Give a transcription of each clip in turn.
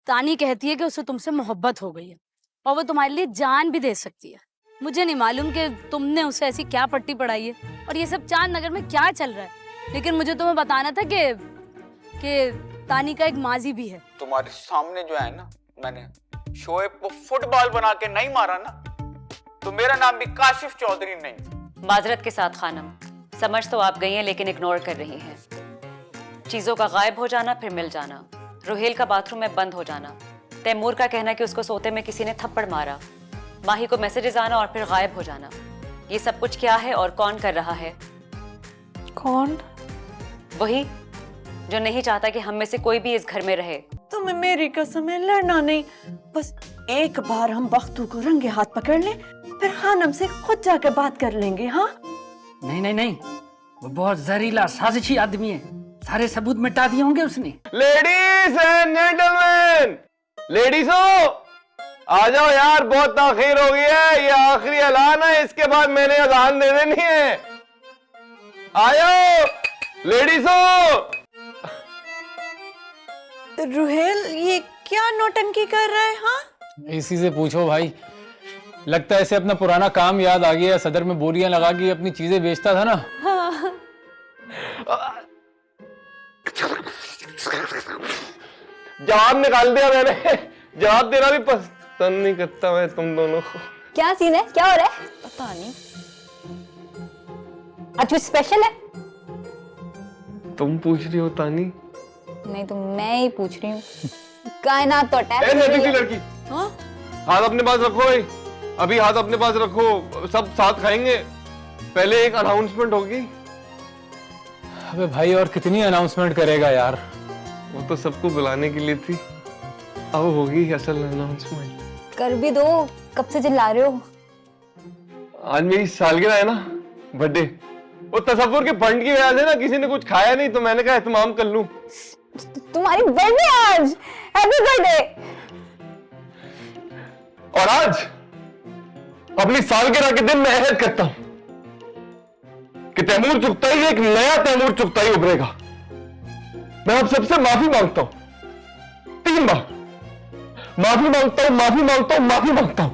तानी कहती है कि उसे तुमसे मोहब्बत हो गई है और वो तुम्हारे लिए जान भी दे सकती है। मुझे नहीं मालूम कि तुमने उसे ऐसी क्या पट्टी पढ़ाई है और ये सब चांद नगर में क्या चल रहा है, लेकिन मुझे तुम्हें बताना था कि तानी का एक माजी भी है। तुम्हारे सामने जो है ना, मैंने शोएब को फुटबॉल बना के नहीं मारा ना, तो मेरा नाम भी काशिफ चौधरी नहीं। माजरत के साथ खानम, समझ तो आप गई हैं लेकिन इग्नोर कर रही हैं। चीजों का गायब हो जाना फिर मिल जाना, रुहेल का बाथरूम में बंद हो जाना, तैमूर का कहना कि उसको सोते में किसी ने थप्पड़ मारा, माही को मैसेजेस आना और फिर गायब हो जाना। ये सब कुछ क्या है और कौन कर रहा है? कौन? वही जो नहीं चाहता कि हम में से कोई भी इस घर में रहे। तुम्हें मेरी कसम है, लड़ना नहीं। बस एक बार हम बख्तू को रंगे हाथ पकड़ लें, फिर खानम से खुद जाकर बात कर लेंगे। हाँ नहीं नहीं नहीं, वो बहुत जहरीला साजिशी आदमी है, सारे सबूत मिटा दिए होंगे उसने। लेडीज एंड जेंटलमैन, लेडीजों आ जाओ यार, बहुत ताखीर हो गई है। ये आखिरी ऐलान है, इसके बाद मैंने अजान दे देनी है। आ जाओ लेडीजों। रुहेल ये क्या नौटंकी कर रहा है? हाँ इसी से पूछो भाई, लगता है इसे अपना पुराना काम याद आ गया। सदर में बोरियां लगा के अपनी चीजें बेचता था ना। हाँ। जवाब निकाल दिया मैंने, जवाब देना भी पसंद नहीं करता मैं तुम दोनों को। क्या सीन है, क्या हो रहा है? पता नहीं। आज कुछ स्पेशल है? तुम पूछ रही हो तानी? नहीं तो मैं ही पूछ रही हूँ। कायनात तो अटैक लड़की, हाँ? हाथ अपने पास रखो भाई, अभी हाथ अपने पास रखो, सब साथ खाएंगे। पहले एक अनाउंसमेंट होगी। अबे भाई और कितनी अनाउंसमेंट करेगा यार? वो तो सबको बुलाने के लिए थी, अब होगी असल अनाउंसमेंट। कर भी दो, कब से चिल्ला रहे हो? आज मेरी सालगिरह है ना, बर्थडे। वो तसव्वुर के फंड की वजह से ना किसी ने कुछ खाया नहीं, तो मैंने कहा एहतमाम कर लूं। तुम्हारी बर्थडे आज, हैप्पी बर्थडे। और आज अपनी सालगिरह के दिन मैं अहद करता हूं कि तैमूर चुगताई, एक नया तैमूर चुगताई उभरेगा। मैं आप सबसे माफी मांगता हूं, 3 बार माफी मांगता हूं, माफी मांगता हूं, माफी मांगता हूं।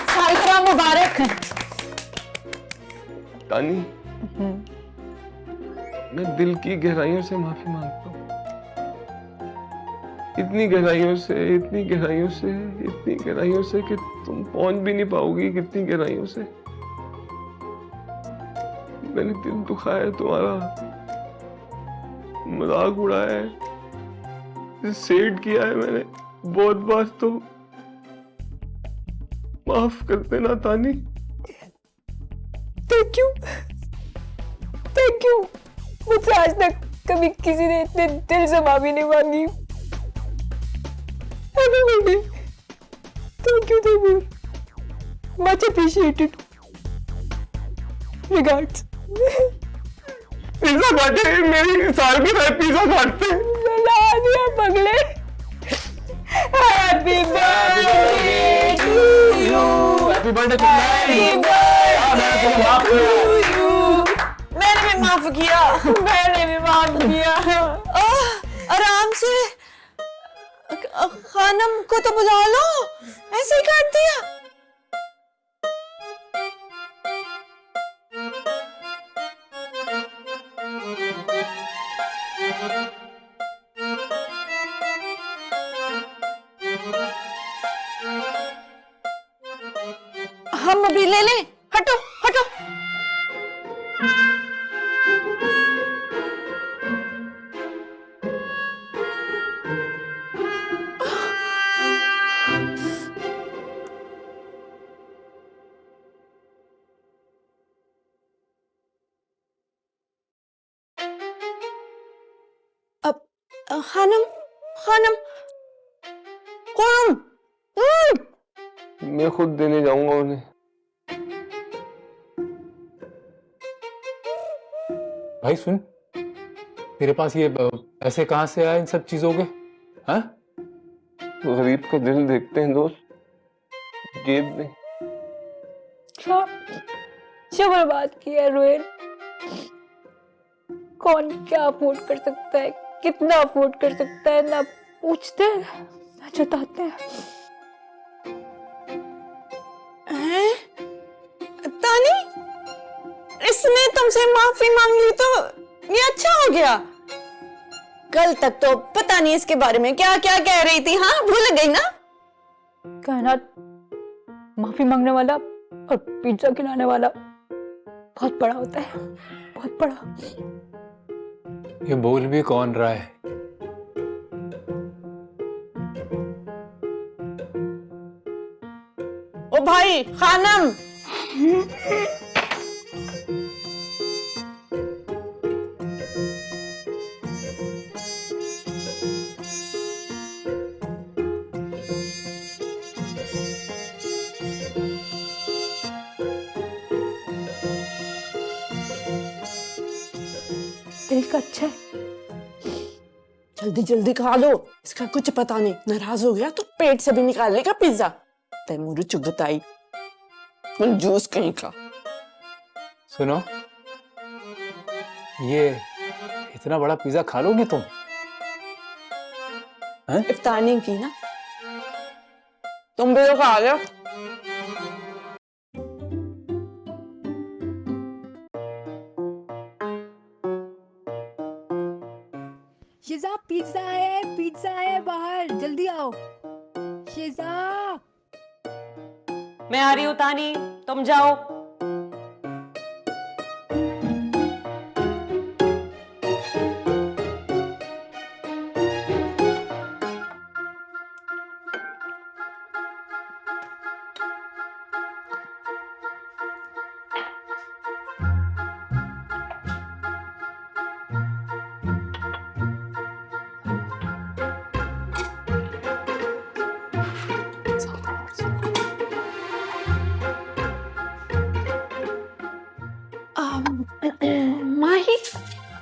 सालगिरह मुबारक। तानी, मैं दिल की गहराइयों से माफी मांगता हूं, इतनी गहराइयों से, इतनी गहराइयों से, इतनी गहराइयों से कि तुम पहुंच भी नहीं पाओगी। कितनी गहराइयों से मैंने दिल दुखाया है तुम्हारा, मजाक उड़ाया है, सेड किया है मैंने बहुत बार, तो माफ कर देना तानी। Thank you, thank you. मुझसे आज तक कभी किसी ने इतने दिल से माफी नहीं मांगी। Happy birthday. Thank you Taimur, much appreciated. Regards. Pizza खाते, मेरी सालगिरह पिज्जा खाते। मिला दिया पगले। Happy birthday to you, happy birthday. मैंने भी माफ किया, मैंने भी माफ किया। आराम से, खानम को तो बुला लो, ऐसे ही काट दिया। हम अभी ले लें, हटो हटो। अब खानम, खानम, खानम, मैं खुद देने जाऊंगा उन्हें। भाई सुन, तेरे पास ये पैसे कहां से आए इन सब चीजों के? हाँ? गरीब का दिल देखते हैं दोस्त, जेब में। क्या बर्बाद किया रोहित। कौन क्या अफोर्ड कर सकता है, कितना अफोर्ड कर सकता है, ना पूछते हैं ना जताते हैं। तानी, इसने तुमसे माफी मांग ली तो ये अच्छा हो गया। कल तक तो पता नहीं इसके बारे में क्या क्या कह रही थी। हाँ, भूल गई ना। कायनात माफी मांगने वाला और पिज्जा खिलाने वाला बहुत बड़ा होता है, बहुत बड़ा। ये बोल भी कौन रहा है? ओ भाई खानम, दिल का अच्छा है। जल्दी जल्दी खा लो, इसका कुछ पता नहीं। नाराज हो गया तो पेट से भी निकाल लेगा पिज्जा। तैमूर चुगताई जूस कहीं का। सुनो, ये इतना बड़ा पिज्जा खा लोगी तुम? इफ्तार नहीं की ना, तुम भी तो खा लो। शिजा पिज्जा है बाहर, जल्दी आओ। शिजा मैं आ रही हूँ तानी, तुम जाओ। माही,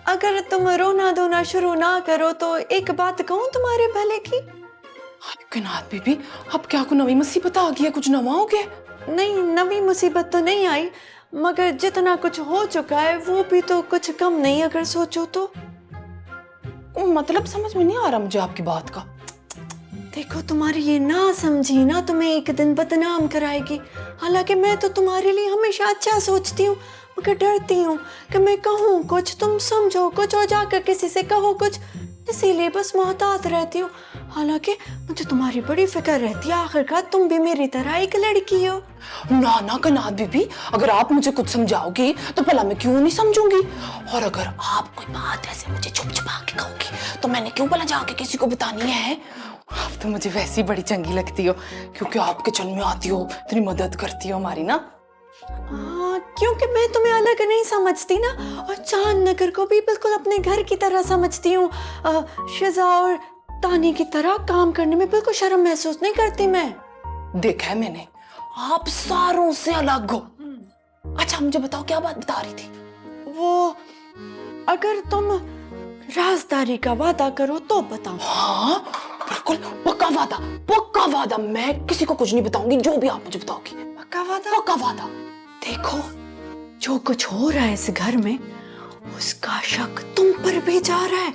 अगर तुम रोना धोना शुरू ना करो तो एक बात कहूँ तुम्हारे भले की। कनात बीबी, अब क्या को नवी मुसीबत आ गई है? कुछ नवा हो गया? नहीं, नवी मुसीबत तो नहीं आई, मगर जितना कुछ हो चुका है वो भी तो कुछ कम नहीं अगर सोचो तो। मतलब समझ में नहीं आ रहा मुझे आपकी बात का। देखो, तुम्हारी ये ना समझी ना तुम्हें एक दिन बदनाम कराएगी। हालांकि मैं तो तुम्हारे लिए हमेशा अच्छा सोचती हूँ, मगर डरती हूँ कि मैं कहूँ कुछ, तुम समझो कुछ और जाकर किसी से कहो कुछ, इसीलिए बस मोहतात रहती हूँ। हालांकि मुझे तुम्हारी बड़ी फिक्र रहती है, आखिरकार तुम भी मेरी तरह एक लड़की हो। ना ना कनात बीबी, अगर आप मुझे कुछ समझाओगी तो भला मैं क्यों नहीं समझूंगी। और अगर आप कोई बात ऐसे मुझे छुप छुपा के कहोगी तो मैंने क्यों भला जाके किसी को बतानी है। आप तो मुझे वैसे ही बड़ी चंगी लगती हो, क्योंकि आप किचन में आती हो, इतनी मदद करती हो हमारी ना। हाँ, क्योंकि मैं तुम्हें अलग नहीं समझती ना, और चांद नगर को भी बिल्कुल अपने घर की तरह समझती हूँ। शिजा और तानी की तरह काम करने में बिल्कुल शर्म महसूस नहीं करती मैं। देखा है मैंने, आप सारों से अलग हो। अच्छा मुझे बताओ, क्या बात बता रही थी? वो, अगर तुम राजदारी का वादा करो तो बताओ। हाँ बिल्कुल, पक्का वादा, पक्का वादा। मैं किसी को कुछ नहीं बताऊंगी, जो भी आप मुझे बताओगी। पक्का वादा? पक्का वादा। देखो, जो कुछ हो रहा है इस घर में, उसका शक तुम पर भी जा रहा है।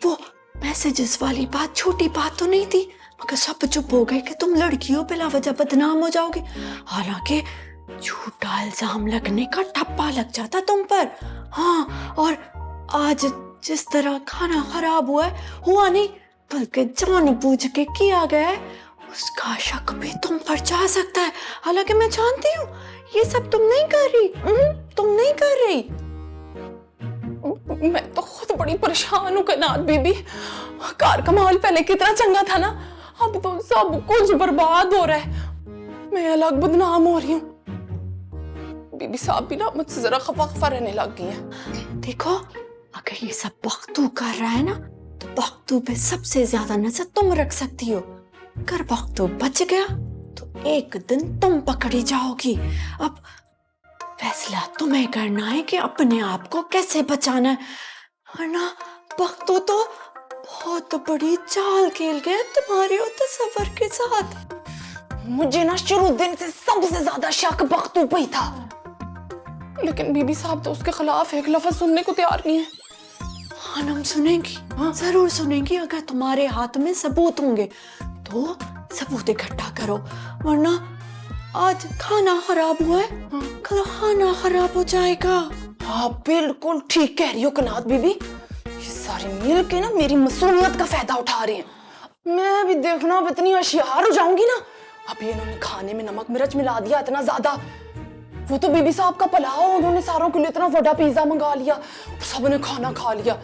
वो मैसेजेस वाली बात छोटी बात तो नहीं थी, मगर सब चुप हो गए कि तुम लड़की हो, बिला वजह बदनाम हो जाओगे। हालांकि झूठा इल्जाम लगने का ठप्पा लग जाता तुम पर। हाँ, और आज जिस तरह खाना खराब हुआ नहीं, बल्कि जानबूझ के किया गया है, उसका शक भी तुम पर जा सकता है। हालांकि मैं जानती हूँ ये सब तुम नहीं कर रही। तुम नहीं कर रही। मैं तो खुद बड़ी परेशान हूँ कनात बीबी। कार का माहौल पहले कितना चंगा था ना, अब तो सब कुछ बर्बाद हो रहा है। मैं अलग बदनाम हो रही हूँ। बीबी साहब भी ना मुझसे जरा खफा खफा रहने लग गई है। देखो, अगर ये सब बख्तू कर रहा है ना, तो बख्तू पे सबसे ज्यादा नजर तुम रख सकती हो। अगर बख्तू बच गया तो एक दिन तुम पकड़ी जाओगी। अब फैसला तुम्हें करना है कि अपने आप को कैसे बचाना है, वरना बख्तू तो बहुत बड़ी चाल खेल गया तुम्हारे तस्वर के साथ। मुझे ना शुरू दिन से सबसे ज्यादा शक बख्तू पे ही था, लेकिन बीबी साहब तो उसके खिलाफ एक लफ्ज सुनने को तैयार नहीं है। खानम सुनेंगी, जरूर सुनेंगी। अगर तुम्हारे हाथ में सबूत होंगे तो सबूत इकट्ठा करो, वरना आज खाना खराब हुआ है, कल खाना खराब हो जाएगा। हाँ बिल्कुल ठीक कह रही हो कनात बीबी, ये सारी मिल के ना मेरी मासूमियत का फायदा उठा रही हैं। मैं भी देखना अब इतनी होशियार हो जाऊंगी ना। अब ये इन्होंने खाने में नमक मिर्च मिला दिया इतना ज्यादा। वो तो बीबी साहब का भला हो, उन्होंने सारों के लिए इतना बड़ा पिज्जा मंगा लिया, सबने खाना खा लिया।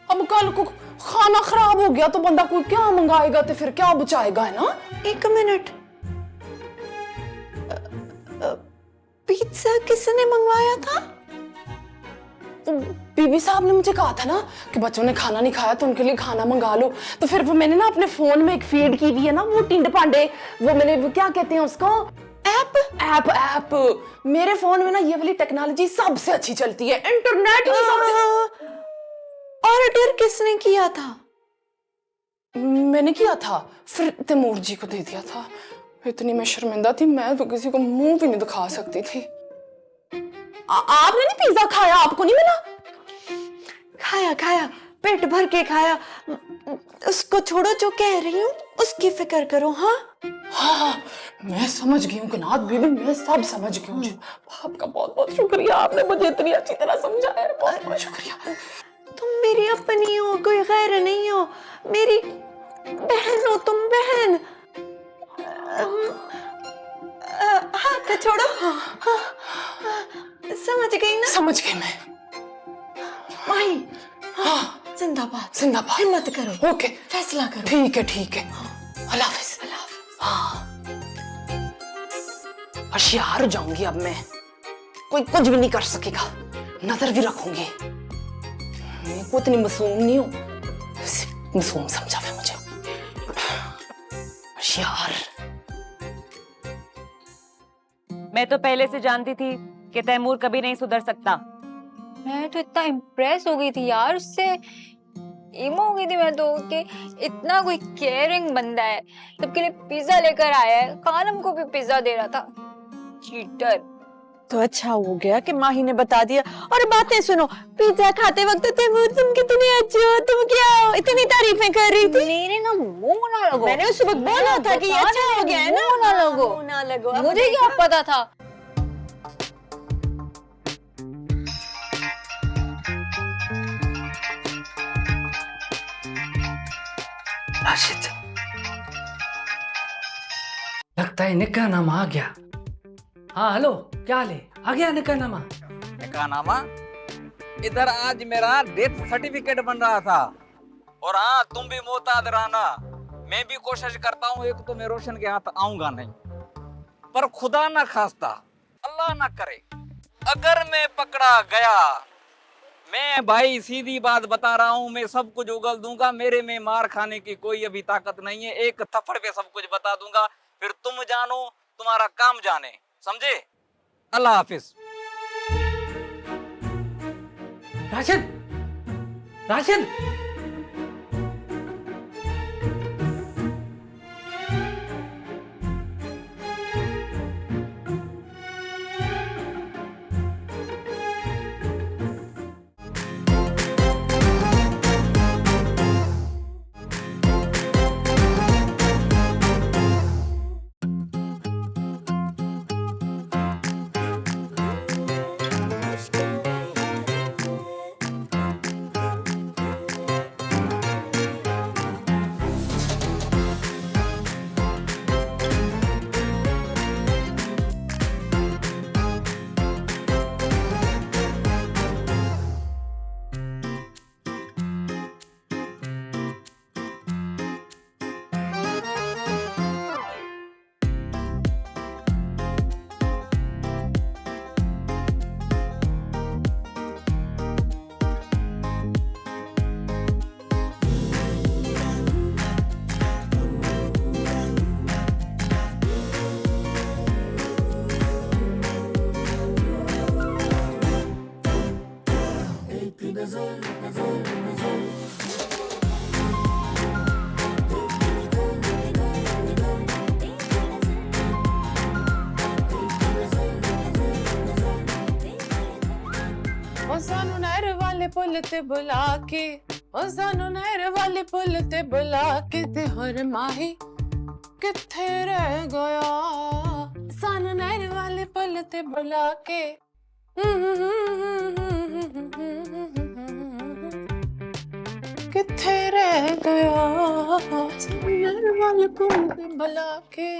अब कल को खाना खराब हो गया तो बंदा कोई क्या मंगाएगा, तो फिर क्या बचाएगा, है ना। एक मिनट, पिज्जा किसने मंगवाया था? तो बीबी साहब ने मुझे कहा था ना कि बच्चों ने खाना नहीं खाया तो उनके लिए खाना मंगा लो। तो फिर वो मैंने ना अपने फोन में एक फीड की हुई है ना, वो टिंड पांडे, वो मैंने वो क्या कहते हैं उसको, ऐप मेरे फोन में ना ये वाली टेक्नोलॉजी सबसे अच्छी चलती है, इंटरनेट की सबसे। ऑर्डर किसने किया था? मैंने किया था, फिर तैमूर जी को दे दिया था। इतनी मैं शर्मिंदा थी, मैं तो किसी को मुंह भी नहीं दिखा सकती थी। आपने नहीं पिज्जा खाया? आपको नहीं मिला? खाया, पेट भर के खाया। उसको छोड़ो, जो कह रही हूँ उसकी फिक्र करो। हाँ, मैं समझ गई हूँ कनात बीबी, मैं सब समझ गई हूँ। आपका बहुत बहुत शुक्रिया, आपने मुझे इतनी अच्छी तरह समझाया, बहुत बहुत शुक्रिया। तुम मेरी अपनी हो, कोई गैर नहीं हो, मेरी बहन हो तुम, बहन। हाथ छोड़ो। समझ गई ना? समझ गई मैं। माही, जिंदाबाद, जिंदाबाद। हिम्मत करो, ओके, फैसला करो। ठीक है। अल्लाह हाफिज। होशियार हो जाऊंगी अब मैं, कोई कुछ भी नहीं कर सकेगा, नजर भी रखूंगी। मैं को इतनी मासूम नहीं हूं, मासूम समझा है मुझे, होशियार। मैं तो पहले से जानती थी कि तैमूर कभी नहीं सुधर सकता। मैं तो इतना इम्प्रेस हो गई थी यार उससे, इमो हो गई थी मैं तो कि इतना कोई केयरिंग बंदा है, सबके लिए पिज्जा लेकर आया है, कानम को भी पिज्जा दे रहा था। चीटर। तो अच्छा हो गया कि माही ने बता दिया। और बातें सुनो, पिज्जा खाते वक्त तैमूर तुम कितने अच्छे हो, तुम क्या हो, इतनी तारीफें कर रही थी। मेरे ना मुंह ना लगो, मैंने उस वक्त बोला था कि अच्छा हो गया है ना। मुंह ना लगो, मुंह ना लगो। मुझे क्या पता था। राशिद, लगता है निकाहनामा आ गया। हाँ हेलो, क्या हाल है? आ गया निकाहनामा? निकाहनामा? इधर आज मेरा डेथ सर्टिफिकेट बन रहा था। और हाँ, तुम भी मोहतात रहना, मैं भी कोशिश करता हूँ एक तो मैं रोशन के हाथ आऊंगा नहीं, पर खुदा ना खास्ता, अल्लाह ना करे, अगर मैं पकड़ा गया, मैं भाई सीधी बात बता रहा हूँ, मैं सब कुछ उगल दूंगा। मेरे में मार खाने की कोई अभी ताकत नहीं है, एक थप्पड़ पे सब कुछ बता दूंगा, फिर तुम जानो तुम्हारा काम जाने, समझे? अल्लाह हाफिज। राशिद, ओ सानू नहर वाले पुल ते बुला के, ओ सानू नहर वाले पुल ते बुला के, ते होर माही किथे रह गया, सानू नहर वाले पुल ते बुला के। किथे रह गया, सानू नहर वाले पुल ते बुला के।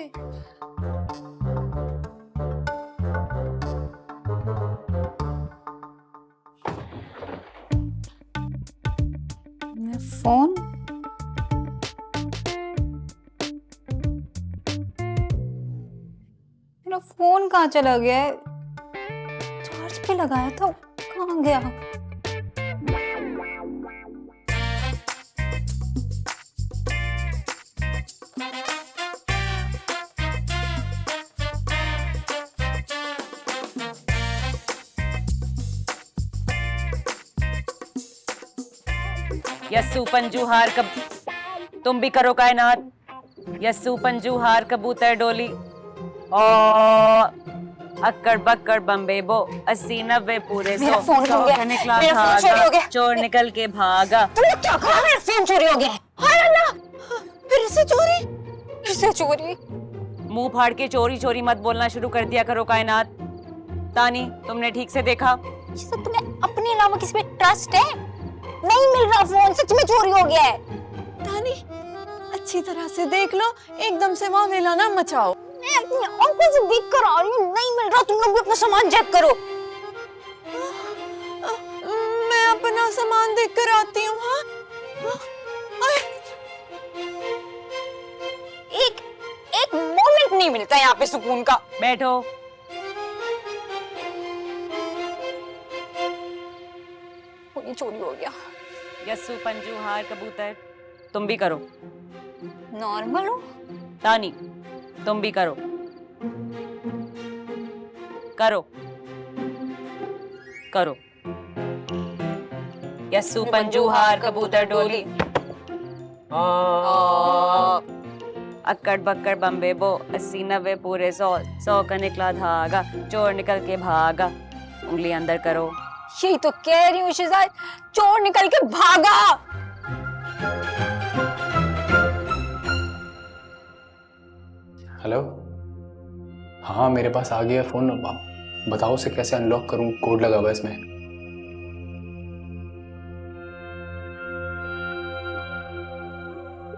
फोन मेरा फोन कहाँ चला गया है? चार्ज पे लगाया था, कहाँ गया? यस्सू पंजू हार कब तुम भी करो कायनात, यस्सू पंजू हार कबूतर डोली, ओ अक्कड़ बक्कड़ बम्बे बो, 80-90 पूरे मेरा 100, फोन खो गया, निकला मेरा फोन चोरी हो भागा, गया। चोर निकल के भागा। तुमने क्या कहा? मेरा फोन चोरी हो गया। हाय अल्लाह, फिर से चोरी, फिर से चोरी। मुंह फाड़ के चोरी चोरी मत बोलना शुरू कर दिया करो कायनात। तानी, तुमने ठीक से देखा? ये सब तुम्हें अपने अलावा किसी पे ट्रस्ट है? नहीं मिल रहा फोन, सच में चोरी हो गया है। तानी अच्छी तरह से देख लो, एकदम से वावेला ना मचाओ। मैं अपनी आंखों से देख कर आ रही हूँ, नहीं मिल रहा। तुम लोग भी अपना सामान चेक करो। मैं अपना सामान देख कर आती हूँ। हाँ एक मोमेंट नहीं मिलता यहाँ पे सुकून का। बैठो। फोन चोरी हो गया। यस्सू पंजू हार कबूतर, तुम भी करो। नॉर्मल हो? तानी, तुम भी करो, करो करो। यस्सू पंजू हार कबूतर डोली, अक्कड़ बक्कड़ बम्बे बो, 80-90 पूरे 100 का निकला धागा, चोर निकल के भागा। उंगली अंदर करो। यही तो कह रही हूँ शिजाद, चोर निकल के भागा। हेलो, हाँ मेरे पास आ गया फोन। बताओ उसे कैसे अनलॉक करूं, कोड लगा हुआ है इसमें।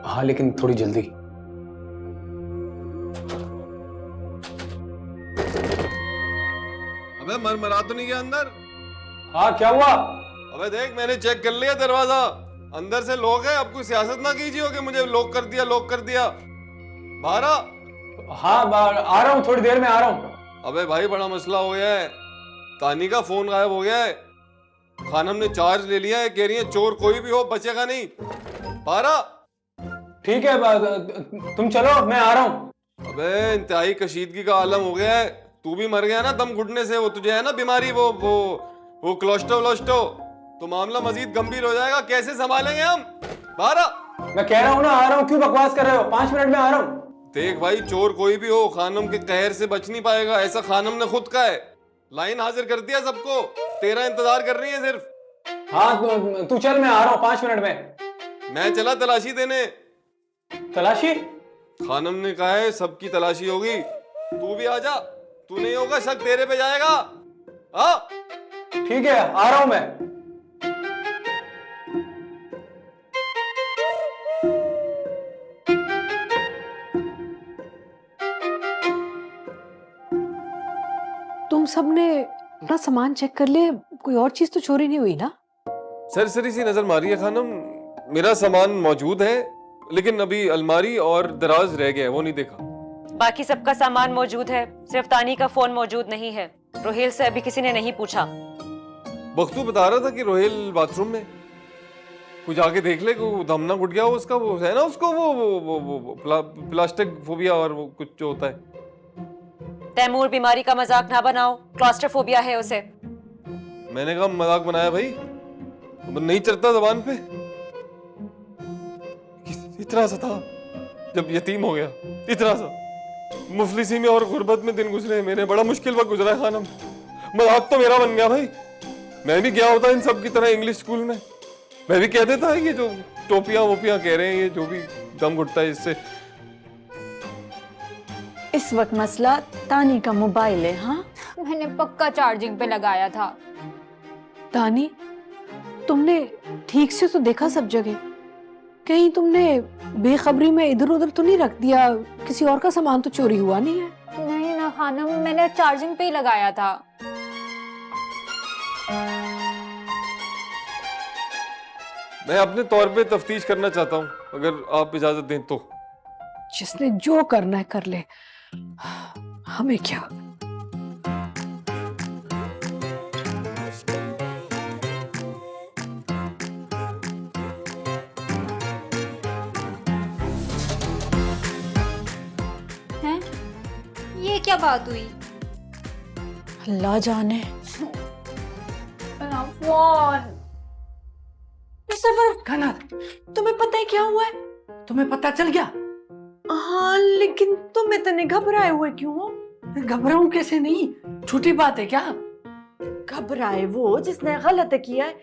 हाँ लेकिन थोड़ी जल्दी। अबे मरमरा तो नहीं गया अंदर? हाँ क्या हुआ? अबे देख, मैंने चेक कर लिया दरवाजा, अंदर से लोग है। अब कोई सियासत ना कीजिए कि मुझे लॉक कर दिया, लॉक कर दिया। बाहर आ। हाँ आ रहा हूँ, थोड़ी देर में आ रहा हूँ। अबे भाई बड़ा मसला हो गया है, तानी का फोन गायब हो गया है। खानम ने चार्ज ले लिया है, कह रही है चोर कोई भी हो बचेगा नहीं। बाहर आ। ठीक है तुम चलो, मैं आ रहा हूँ। अबे इंतहाई कशीदगी का आलम हो गया है, तू भी मर गया ना दम घुटने से। वो तुझे है ना बीमारी, वो क्लोस्टो, तो मामला मजीद गंभीर हो जाएगा। कैसे संभालेंगे हम? बाहर आ। मैं कह रहा हूँ ना आ रहा हूँ, क्यों बकवास कर रहे हो? 5 मिनट में आ रहा हूँ। देख भाई, चोर कोई भी हो खानम के कहर से बच नहीं पाएगा, ऐसा खानम ने खुद कहा है। लाइन हाजिर कर दिया सबको, तेरा इंतजार कर रही है सिर्फ। हाँ तू चल, मैं आ रहा हूँ 5 मिनट में। मैं चला तलाशी देने। तलाशी? खानम ने कहा है सबकी तलाशी होगी, तू भी आ जा। तू नहीं होगा शक तेरे पे जाएगा। हाँ ठीक है, आ रहा हूँ मैं। तुम सबने अपना सामान चेक कर लिया? कोई और चीज तो चोरी नहीं हुई ना? सरसरी सी नजर मारी है खानम, मेरा सामान मौजूद है, लेकिन अभी अलमारी और दराज रह गया है, वो नहीं देखा। बाकी सबका सामान मौजूद है, सिर्फ तानी का फोन मौजूद नहीं है। रोहेल से अभी किसी ने नहीं पूछा। बख्तू बता रहा था कि रोहेल बाथरूम में, कुछ आके देख ले, को दमना घुट गया हो उसका, वो है ना उसको वो प्लास्टिक फोबिया और वो कुछ जो होता है। तैमूर बीमारी का मजाक ना बनाओ, क्लॉस्ट्रोफोबिया है उसे। मैंने कहा मजाक बनाया भाई, नहीं चढ़ता जबान पे। इतना सा था जब यतीम हो गया, इतना सा मुफलिसी में और गुर्बत में दिन गुजरे मेरे, बड़ा मुश्किल वक्त गुजरा है खानम। मजाक तो मेरा बन गया भाई। मैं भी गया होता इन सब की तरह इंग्लिश स्कूल में, मैं भी कह देता है ये जो टोपियां वोपियां कह रहे हैं, ये जो भी दम घुटता है इससे। इस वक्त मसला तानी का मोबाइल है। हाँ मैंने पक्का चार्जिंग पे लगाया था। तानी, तुमने ठीक से तो देखा सब जगह, कहीं तुमने बेखबरी में इधर उधर तो नहीं रख दिया? किसी और का सामान तो चोरी हुआ नहीं है? नहीं ना खानम, मैंने चार्जिंग पे ही लगाया था। मैं अपने तौर पे तफ्तीश करना चाहता हूँ, अगर आप इजाजत दें तो। जिसने जो करना है कर ले, हमें क्या। हैं? ये क्या बात हुई? अल्लाह जाने। फोन कानात, तुम्हें पता है क्या हुआ है? तुम्हें पता चल गया? हाँ, लेकिन तुम इतने घबराए हुए क्यों हो? घबराऊं कैसे नहीं, छोटी बात है क्या? घबराए वो जिसने गलत किया है,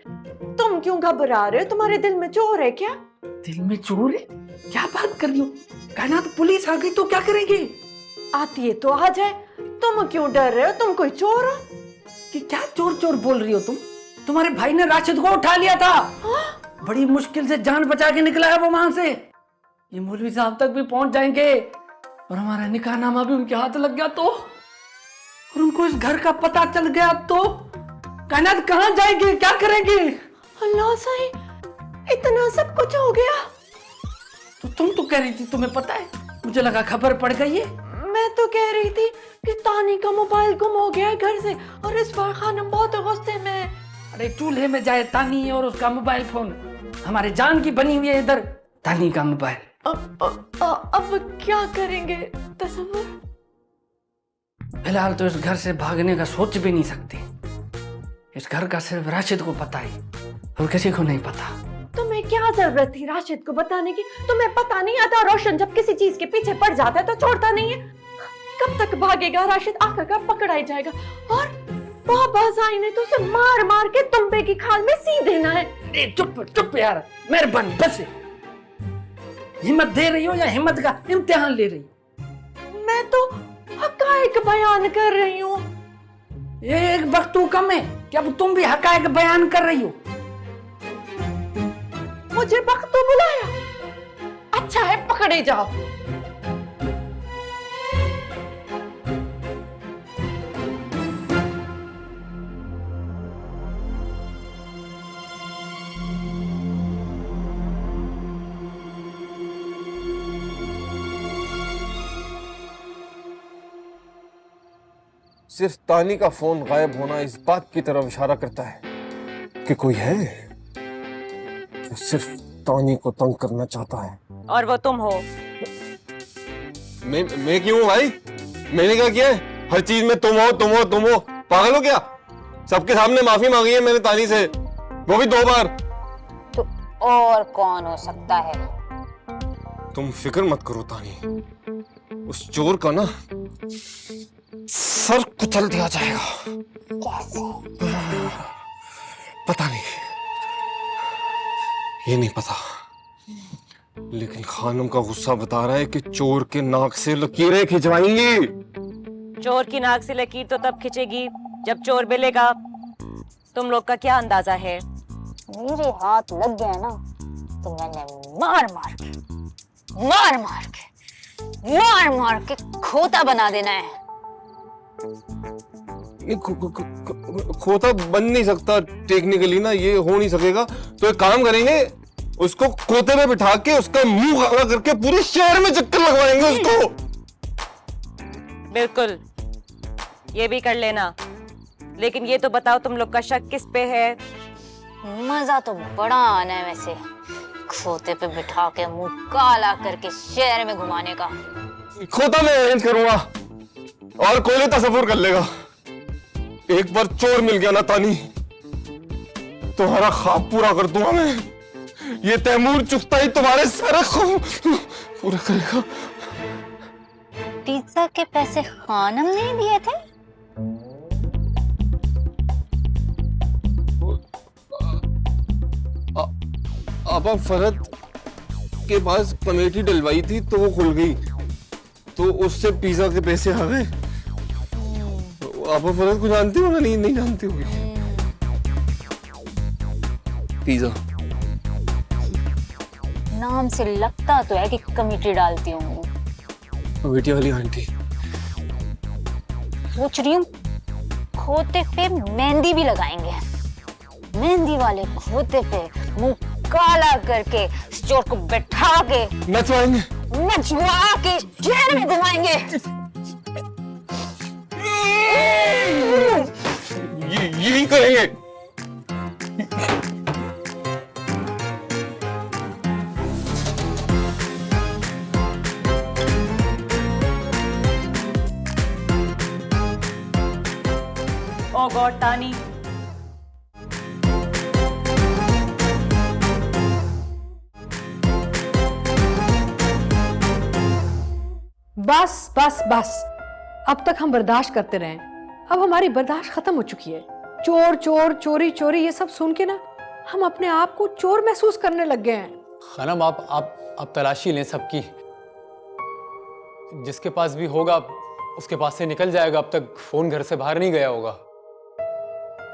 तुम क्यों घबरा रहे हो? तुम्हारे दिल में चोर है क्या? दिल में चोर है? क्या बात कर रही हो? कायनात, पुलिस आ गई तो क्या करेंगे? आती है तो आ जाए, तुम क्यों डर रहे हो? तुम कोई चोर हो? कि क्या चोर चोर बोल रही हो तुम? तुम्हारे भाई ने राशिद को उठा लिया था। बड़ी मुश्किल से जान बचा के निकला है वो वहां से। ये मौलवी साहब तक भी पहुंच जाएंगे और हमारा निकाहनामा भी उनके हाथ लग गया तो, और उनको इस घर का पता चल गया तो कायनात कहां जाएंगे, क्या करेंगे? अल्लाह सही, इतना सब कुछ हो गया। तो तुम तो कह रही थी तुम्हें पता है, मुझे लगा खबर पड़ गई है। मैं तो कह रही थी कि तानी का मोबाइल गुम हो गया है घर से, और इस बार खानम बहुत गुस्से में है। अरे चूल्हे में जाए तानी और उसका मोबाइल फोन, हमारे जान की बनी हुई है इधर तानी का मोबाइल। अब क्या करेंगे? तसव्वुर। फिलहाल तो इस घर से भागने का सोच भी नहीं सकते। इस घर का सिर्फ राशिद को पता है और किसी को नहीं पता। तुम्हें क्या जरूरत थी राशिद को बताने की? तुम्हें पता नहीं आता रोशन जब किसी चीज के पीछे पड़ जाता है तो छोड़ता नहीं है? कब तक भागेगा राशिद? आखिरकार पकड़ा ही जाएगा। और बाबा साई ने तो उसे मार मार के तुम्बे की खाल में सी देना है। चुप चुप यार, मेहरबानी बस। हिम्मत दे रही हो या हिम्मत का इम्तिहान ले रही हो? मैं तो हकायक बयान कर रही हूँ। एक वक्त तू कम है कि अब तुम भी हकायक बयान कर रही हो? मुझे बख्तू बुलाया? अच्छा है, पकड़े जाओ। सिर्फ तानी का फोन गायब होना इस बात की तरफ इशारा करता है कि कोई है जो सिर्फ तानी को तंग करना चाहता है। और वो तुम हो। मैं क्यों हूं भाई? मैंने क्या किया है? हर चीज में तुम हो तुम हो तुम हो। पागल हो क्या? सबके सामने माफी मांगी है मैंने तानी से, वो भी 2 बार। तो और कौन हो सकता है? तुम फिक्र मत करो तानी, उस चोर का ना सर कुचल दिया जाएगा। पता नहीं, ये नहीं पता, लेकिन खानम का गुस्सा बता रहा है कि चोर के नाक से लकीरें खिंचवाएंगी। चोर की नाक से लकीर तो तब खिंचेगी जब चोर मिलेगा। तुम लोग का क्या अंदाजा है? मेरे हाथ लग गया ना तो मैंने मार मार के खोता बना देना है। ये खोता बन नहीं सकता टेक्निकली ना, ये हो नहीं सकेगा। तो एक काम करेंगे, उसको खोते में बिठा के उसका मुंह काला करके पूरे शहर में चक्कर लगवाएंगे उसको। बिल्कुल, ये भी कर लेना, लेकिन ये तो बताओ तुम लोग का शक किस पे है? मजा तो बड़ा आना है वैसे, खोते पे बिठा के मुंह काला करके शहर में घुमाने का। खोता मैं अरेंज करूंगा और कोई तसव्वुर कर लेगा। एक बार चोर मिल गया ना तानी, तुम्हारा ख्वाब पूरा कर दूंगा मैं। ये तैमूर चुगताई तुम्हारे सारे ख्वाब पूरा करेगा। पिज्जा के पैसे खानम नहीं दिए थे? आपा फरहत के पास कमेटी डलवाई थी तो वो खुल गई, तो उससे पिज्जा के पैसे आ गए। आपा फरहत को जानती हो ना? नहीं जानती होगी। पिज्जा नाम से लगता तो है कि कमेटी डालती हूँ। कमेटी वाली आंटी। सोच रही हूँ खोते पे मेहंदी भी लगाएंगे। मेहंदी वाले खोते पे मुंह काला करके चोर को बैठा के नचवाएंगे, नचवा के जेल में घुमाएंगे। यही करेंगे। ओ गॉड तानी, बस बस बस, अब तक हम बर्दाश्त करते रहे, अब हमारी बर्दाश्त खत्म हो चुकी है। चोर चोर चोरी चोरी ये सब सुन के ना हम अपने आप को चोर महसूस करने लग गए हैं। खानम आप तलाशी लें सबकी, जिसके पास भी होगा उसके पास से निकल जाएगा। अब तक फोन घर से बाहर नहीं गया होगा।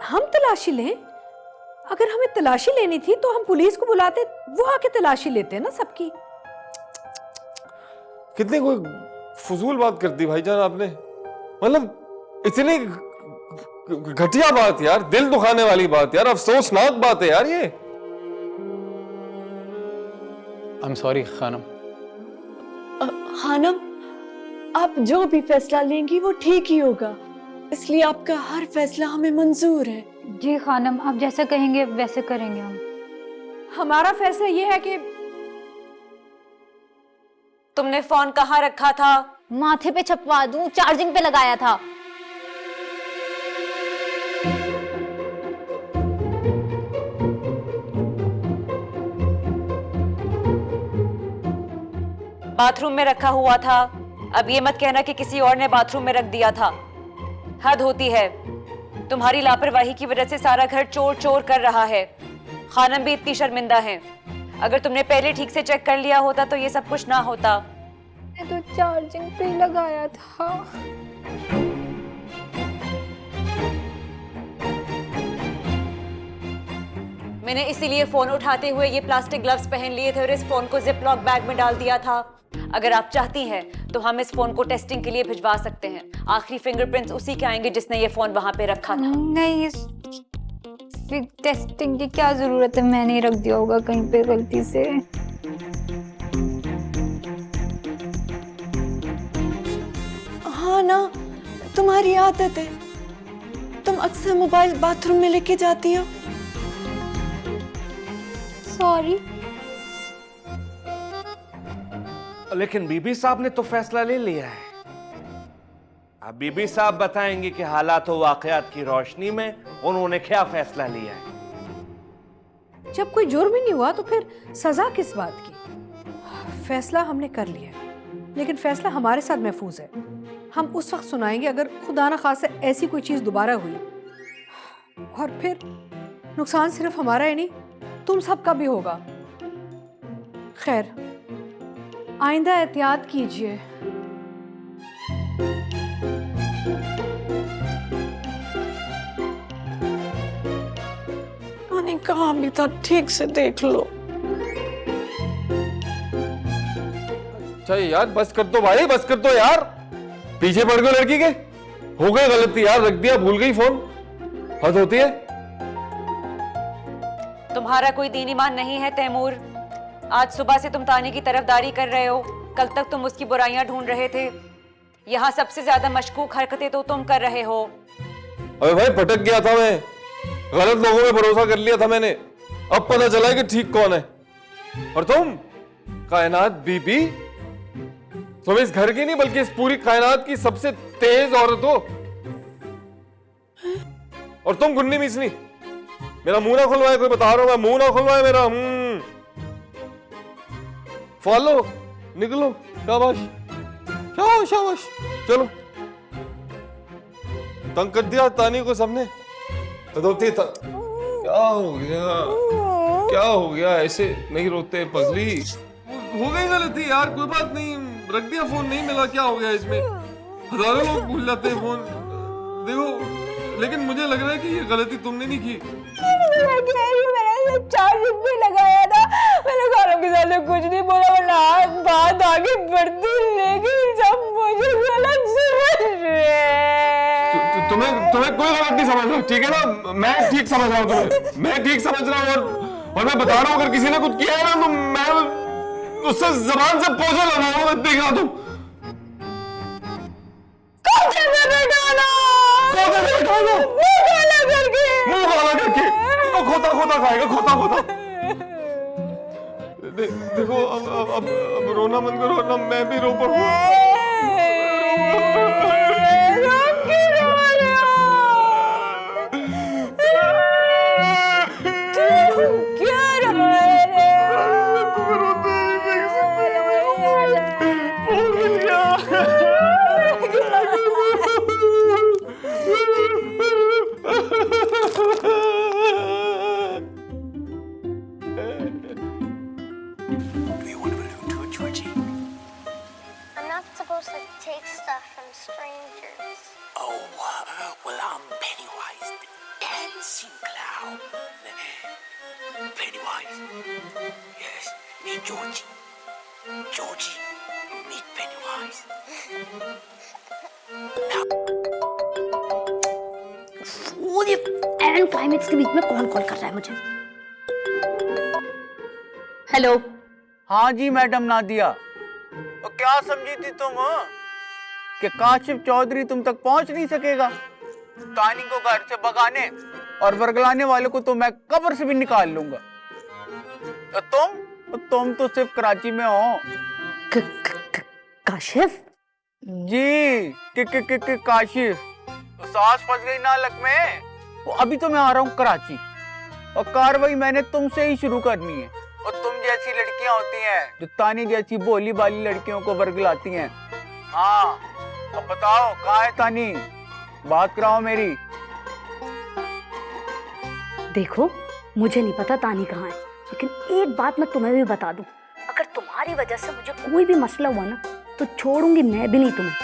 हम तलाशी लें? अगर हमें तलाशी लेनी थी तो हम पुलिस को बुलाते, वो आके तलाशी लेते ना सबकी। कितनी कोई फजूल बात कर दी भाईजान आपने, मतलब इतनी घटिया बात यार, दिल दुखाने वाली बात यार, अफसोसनाक बात है यार ये। I am sorry Khanam. Khanam, आप जो भी फैसला लेंगी वो ठीक ही होगा, इसलिए आपका हर फैसला हमें मंजूर है। जी खानम, आप जैसे कहेंगे वैसे करेंगे हम। हमारा फैसला ये है कि तुमने फोन कहाँ रखा था? माथे पे छपवा दूं, चार्जिंग पे लगाया था। बाथरूम में रखा हुआ था। अब ये मत कहना कि किसी और ने बाथरूम में रख दिया था। हद होती है। तुम्हारी लापरवाही की वजह से सारा घर चोर चोर कर रहा है। खानम भी इतनी शर्मिंदा है। अगर तुमने पहले ठीक से चेक कर लिया होता तो ये सब कुछ ना होता। मैं तो चार्जिंग पे ही लगाया था। मैंने इसीलिए फोन उठाते हुए ये प्लास्टिक ग्लव्स पहन लिए थे और इस फोन को जिप लॉक बैग में डाल दिया था। अगर आप चाहती हैं तो हम इस फोन को टेस्टिंग के लिए भिजवा सकते हैं। आखिरी फिंगरप्रिंट्स उसी के आएंगे जिसने ये फोन वहां पे रखा था। नहीं, टेस्टिंग की क्या जरूरत है? मैंने ही रख दिया होगा कहीं पे गलती से। हाँ ना, तुम्हारी आदत है, तुम अक्सर मोबाइल बाथरूम में लेके जाती हो। सॉरी। लेकिन बीबी साहब ने तो फैसला ले लिया है। अब बीबी साहब बताएंगे कि हालात व वाकयात की रोशनी में उन्होंने क्या फैसला लिया है। जब कोई जुर्म ही नहीं हुआ तो फिर सजा किस बात की? फैसला हमने कर लिया है, लेकिन फैसला हमारे साथ महफूज है। हम उस वक्त सुनाएंगे अगर खुदा न खास्ता ऐसी कोई चीज दोबारा हुई, और फिर नुकसान सिर्फ हमारा ही नहीं, तुम सबका भी होगा। खैर, आइंदा एहतियात कीजिए। मैंने कहा भी था ठीक से देख लो। अच्छा यार बस कर दो भाई, बस कर दो यार, पीछे पड़ गए लड़की के। हो गई गलती यार, रख दिया, भूल गई फोन, हद होती है। तुम्हारा कोई दीन ईमान नहीं है तैमूर। आज सुबह से तुम तानी की तरफदारी कर रहे हो। कल तक तुम उसकी बुराइयां ढूंढ रहे थे। यहाँ सबसे ज्यादा मशकूक हरकतें तो तुम कर रहे हो। अरे भाई भटक गया था मैं, गलत लोगों में भरोसा कर लिया था मैंने। अब पता चला कि ठीक कौन है। और तुम कायनात बीबी, तुम इस घर की नहीं बल्कि इस पूरी कायनात की सबसे तेज औरत हो। और तुम गुन्नी मिसनी, मेरा मुंह ना खुलवाए, कोई बता रहा हूं मैं, मुंह ना खुलवाए मेरा। फॉलो, निकलो, शाबाश शाबाश शाबाश। चलो, तंग कर दिया तानी को सबने। क्या हो गया? क्या हो गया? ऐसे नहीं रोते पगली। हो गई गलती यार, कोई बात नहीं, रख दिया फोन, नहीं मिला, क्या हो गया इसमें? हजारों लोग भूल जाते हैं फोन, देखो। लेकिन मुझे लग रहा है कि ये गलती तुमने नहीं की। मैंने चार्जिंग भी लगाया था, मैंने घरों के साथ कुछ नहीं बोला, वरना बात आगे बढ़ती, लेकिन जब मुझे गलत समझ रहे। तुम्हें कोई गलत नहीं समझ रहा, ठीक है ना? मैं ठीक समझ रहा हूँ तुम्हें, मैं ठीक समझ रहा हूँ, और मैं बता रहा हूँ अगर किसी ने कुछ किया है ना तो मैं उससे जबान से पोछा लगाऊंगा, देखना तुम। मुंह काला करके तो खोता खोता खाएगा, खोता खोता। देखो अब रोना मत करो, ना मैं भी रो पड़ूंगा। I'm not supposed to take stuff from strangers. Oh, well, I'm Pennywise, the dancing clown. Pennywise. Yes, meet Georgie. Georgie, meet Pennywise. वो ये एंड क्लाइमेक्स के बीच में कौन कॉल कर रहा है मुझे? हेलो। हाँ जी मैडम नादिया। तो क्या समझी थी तुम कि काशिफ चौधरी तुम तक पहुंच नहीं सकेगा? तानी को घर से भगाने और वर्गलाने वाले को तो मैं कब्र से भी निकाल लूंगा। तो तुम तो सिर्फ कराची में हो। काशिफ जी, काशिफ। तो सांस फंस गई नालक में। तो अभी तो मैं आ रहा हूँ कराची, और कार्रवाई मैंने तुमसे ही शुरू करनी है। और तुम जैसी लड़कियां होती हैं जो तानी जैसी भोली भाली लड़कियों को वर्गलाती हैं। हाँ, अब बताओ कहाँ है तानी? बात कराओ मेरी। देखो, मुझे नहीं पता तानी कहाँ है, लेकिन एक बात मैं तुम्हें भी बता दूं, अगर तुम्हारी वजह से मुझे कोई भी मसला हुआ ना तो छोड़ूंगी मैं भी नहीं तुम्हें।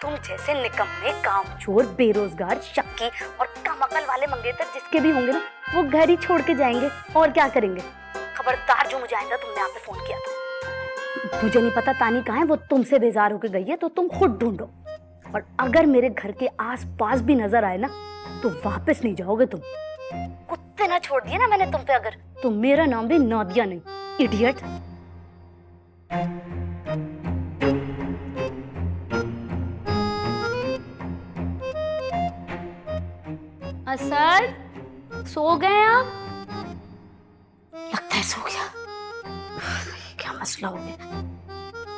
तुम जैसे निकम्मे, कामचोर, बेरोजगार, शक्की और कम अकल वाले मंगेतर जिसके भी होंगे ना, वो घर ही छोड़ के जाएंगे और क्या करेंगे। खबरदार जो मुझे आएगा, तुमने यहाँ पे फोन किया था। मुझे नहीं पता तानी कहाँ है, वो तुमसे बेजार होके गई है, तो तुम खुद ढूंढो। और अगर मेरे घर के आस पास भी नजर आए ना तो वापस नहीं जाओगे तुम। कुत्ते ना छोड़ दिए ना मैंने तुम पे अगर, तो मेरा नाम भी नादिया नहीं, इडियट। असद, सो गए आप? लगता है सो गया। क्या मसला हो गया?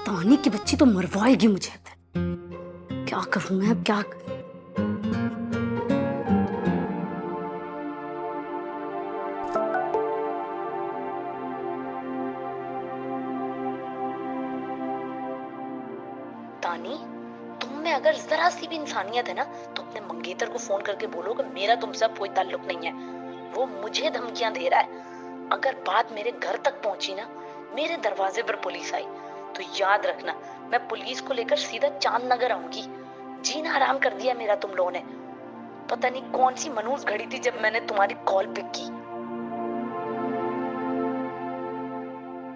तानी की बच्ची तो मरवाएगी मुझे। क्या करूं मैं अब, क्या तानी, तुम में अगर जरा सी भी इंसानियत है ना तो अपने मंगेतर को फोन करके बोलो कि मेरा तुमसे अब कोई ताल्लुक नहीं है। वो मुझे धमकियां दे रहा है। अगर बात मेरे घर तक पहुंची ना, मेरे दरवाजे पर पुलिस आई, तो याद रखना मैं पुलिस को लेकर सीधा चांदनगर आऊंगी। जीना आराम कर दिया मेरा तुम लोगों ने। पता नहीं कौन सी मनूस घड़ी थी जब मैंने तुम्हारी कॉल पिक की।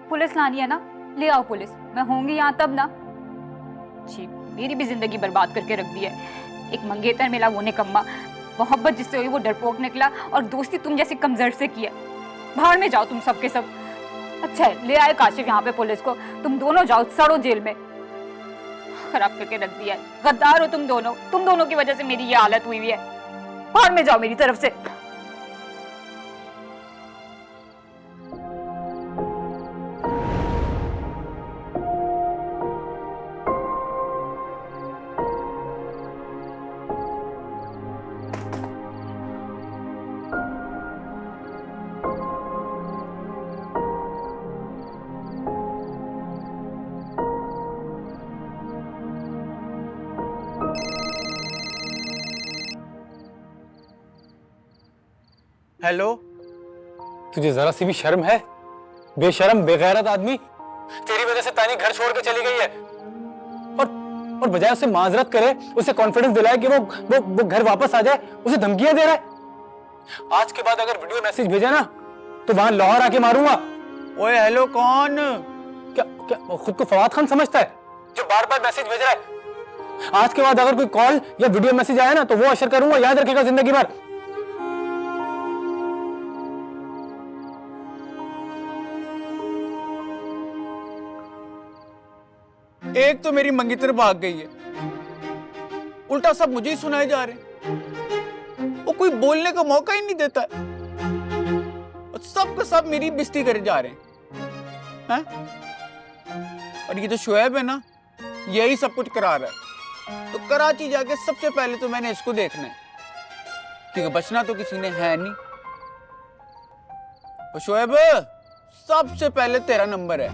पुलिस लानी है ना, ले आओ पुलिस, मैं होंगी यहाँ तब ना। जी, मेरी भी जिंदगी बर्बाद करके रख दी है। एक मंगेतर मिला, वो निकम्मा, मोहब्बत जिससे हुई वो डरपोक निकला, और दोस्ती तुम जैसे कमजोर से किया। बाहर में जाओ तुम सबके सब। अच्छा है, ले आए काशिफ यहाँ पे पुलिस को, तुम दोनों जाओ, सड़ो जेल में। खराब करके रख दिया है, गद्दार हो तुम दोनों की वजह से मेरी ये हालत हुई है। बाहर में जाओ मेरी तरफ से। हेलो, तुझे जरा सी भी शर्म है? बेशर्म बेगैरत आदमी, तेरी वजह से तानी घर छोड़ के चली गई है। और बजाय उसे माजरत करे, उसे कॉन्फिडेंस दिलाए कि वो घर वापस आ जाए, उसे धमकियां दे रहा है। आज के बाद अगर वीडियो मैसेज भेजा ना तो वहां लाहौर आके मारूंगा। ओए हेलो कौन? क्या खुद को फवाद खान समझता है जो बार बार मैसेज भेज रहा है? आज के बाद अगर कोई कॉल या वीडियो मैसेज आया ना तो वो अशर करूंगा, याद रखेगा जिंदगी भर। एक तो मेरी मंगितर भाग गई है, उल्टा सब मुझे ही सुनाए जा रहे हैं। वो कोई बोलने का मौका ही नहीं देता है, और सब के सब मेरी बेइज्जती करे जा रहे हैं। और ये जो शुएब है ना, यही सब कुछ करा रहा है। तो कराची जाके सबसे पहले तो मैंने इसको देखना है, क्योंकि बचना तो किसी ने है नहीं। और शुएब, सबसे पहले तेरा नंबर है,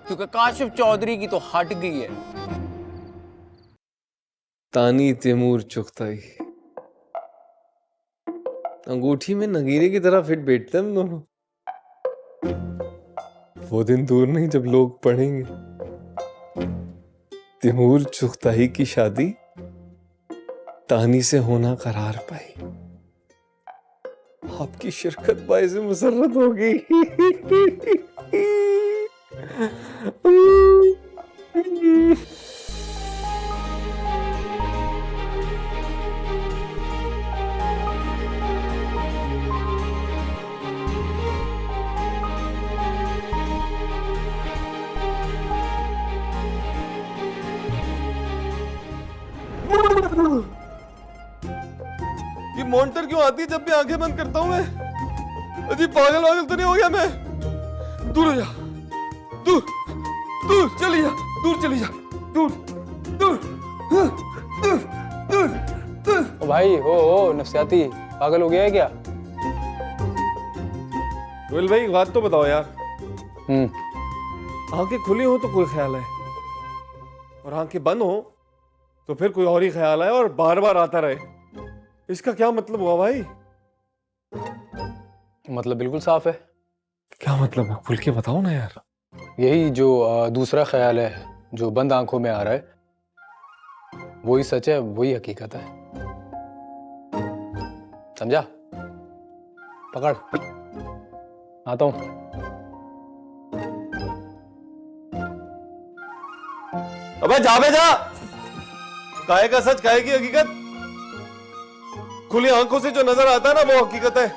क्योंकि काशिफ चौधरी की तो हट गई है। तानी तैमूर चुगताई, अंगूठी में नगीरे की तरह फिट बैठते हम दोनों। वो दिन दूर नहीं जब लोग पढ़ेंगे तैमूर चुगताई की शादी तानी से होना करार पाई। आपकी शिरकत बाइज़ मुसर्रत होगी। ये मॉनिटर क्यों आती है जब भी आंखें बंद करता हूं मैं? अजीब पागल वागल तो नहीं हो गया मैं? दूर हो जा, दूर दूर चली जा, दूर चली जा, दूर दूर दूर दूर दूर। ओ भाई हो नफसियाती पागल हो गया है क्या? रोहिल भाई एक बात तो बताओ यार, आंखें खुली हो तो कोई ख्याल है, और आंखें बंद हो तो फिर कोई और ही ख्याल है, और बार बार आता रहे। इसका क्या मतलब हुआ भाई? मतलब बिल्कुल साफ है। क्या मतलब है? खुल के बताओ ना यार। यही जो दूसरा ख्याल है जो बंद आंखों में आ रहा है, वही सच है, वही हकीकत है। समझा? पकड़, आता हूं। अबे जावे जा, काहे का सच काहे की हकीकत? खुली आंखों से जो नजर आता है ना वो हकीकत है,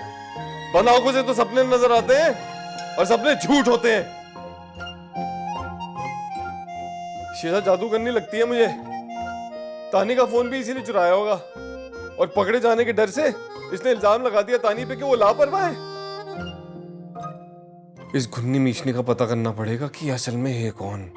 बंद आंखों से तो सपने नजर आते हैं, और सपने झूठ होते हैं। शीशा जादू करने लगती है मुझे। तानी का फोन भी इसी ने चुराया होगा, और पकड़े जाने के डर से इसने इल्जाम लगा दिया तानी पे कि वो लापरवाह है। इस घुन्नी मीचनी का पता करना पड़ेगा कि असल में है कौन।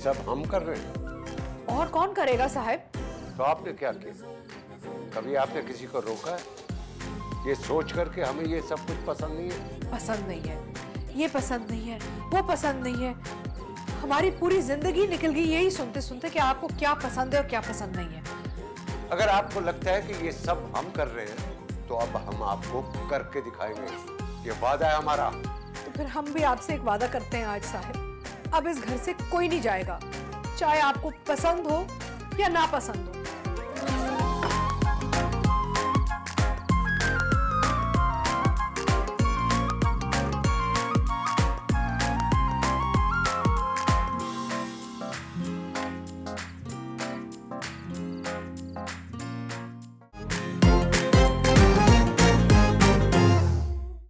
सब हम कर रहे हैं। और कौन करेगा साहब? तो आपने क्या किया? कभी आपने किसी को रोका है? ये सोच करके हमें ये सब कुछ पसंद नहीं है। पसंद नहीं है, ये पसंद नहीं है, वो पसंद नहीं है। हमारी पूरी जिंदगी निकल गई यही सुनते सुनते कि आपको क्या पसंद है और क्या पसंद नहीं है। अगर आपको लगता है कि ये सब हम कर रहे हैं तो अब हम आपको करके दिखाएंगे, ये वादा है हमारा। तो फिर हम भी आपसे एक वादा करते हैं आज साहब, अब इस घर से कोई नहीं जाएगा, चाहे आपको पसंद हो या ना पसंद हो।